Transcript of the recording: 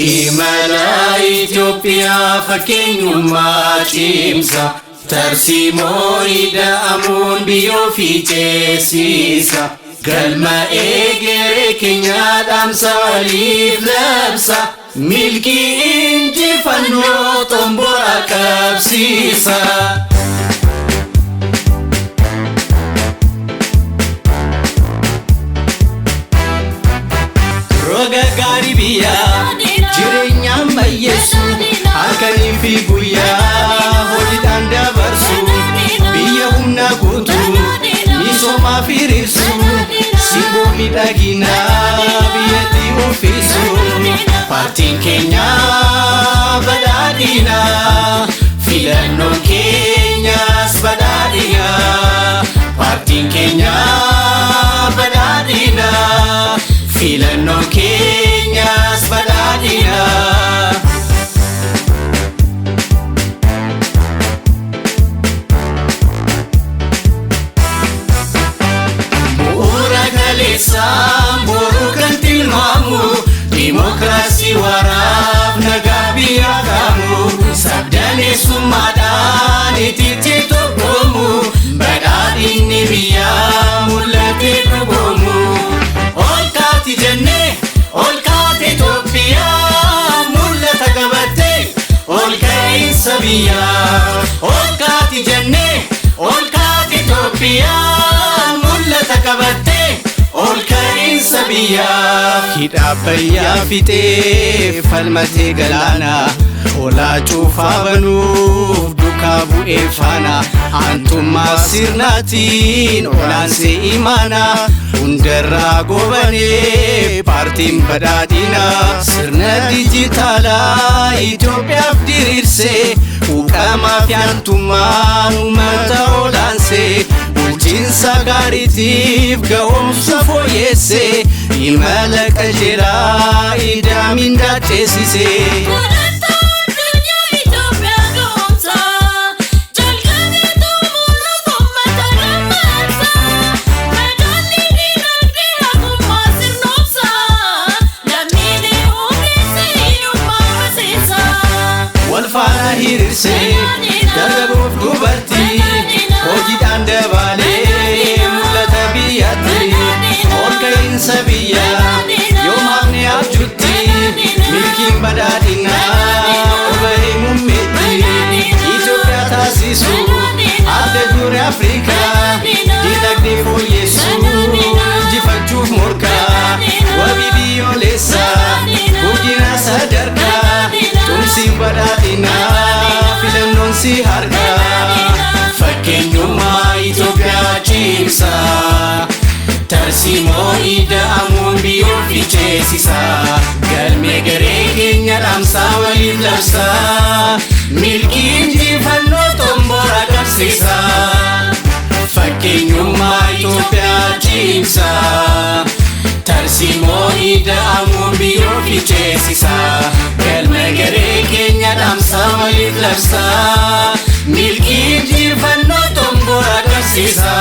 Imala Ethiopia fakkeenyummaa cimsa tarsiimoo ida'amuun biyyoo fi ceesisa galma egeree keenya dhaamsa waliif labsa milkii injifannoo xomboora qabsiisa. Roga gaarii biyyaa jireenyaan bayyeessu halkanii fi guyyaa hojiidhaan dabarsu biyya humna guutu misoomaa fi riirsu simboo miidhaginaa biyyatti ulfisu paartiin keenya badhaadhina filannoon keenyas badhaadhina paartiin keenya badhaadhina filannoon keenyas badhaadhina. Bu'uura kaleessaan boruu kan tilmaamu dimokiraasii waraaf nagaa biyya qaamu sabdaneessummaadhaan itti tokkoomu badhaadhinni biyyaa mul'ate dhugoomu. Jenne ol kaate Itoophiyaa mul'ata qabatte ol ka'insa biyyaa ol kaate jenne ol kaate Itoophiyaa mul'ata qabatte ol ka'insa biyyaa hidha bayyaa fixee falmatee galaana olaa cuufaa banuuf duukaa bu'ee faana aantummaa sirnaatiin olaansee imaana hundarraa gobanee paartiin badhaadhina sirna dijitaalaa Itoophiyaaf diriirsee huuqamaa fi aantummaan uummata olaansee bulchiinsa gaariitiif ga'oomsa fooyyessee imala qajeelaa ida'amiin dacheessisee. Walfaana hiriirsee dargagoof dubartii hojiidhaan dabalee mul'ata biyyatti ol ka'insa biyyaa yoo maafne abjuutti milkiin badhaadhinaa oba'ee muummeetti Itoophiyaa taasisu adda duree Afrikaa dinagdee fooyyessu injifachuuf morkaa wabii biyyoolessaa guddina sadarkaa. Tumsi badhaadhina filannoon si harkaa fakkeenyummaa Itoophiyaa cimsa tarsiimoo ida'amuun biyyoo fi ceesisa galma egeree keenya dhaamsa waliif labsa milkii injifannoo xomboora qabsiisa fakkeenyummaa Itoophiyaa cimsa tarsiimoo ida'amuun biyyoo fi ceesisa galma egeree keenya dhaamsa waliif labsa milkii injifannoo xomboora qabsiisa.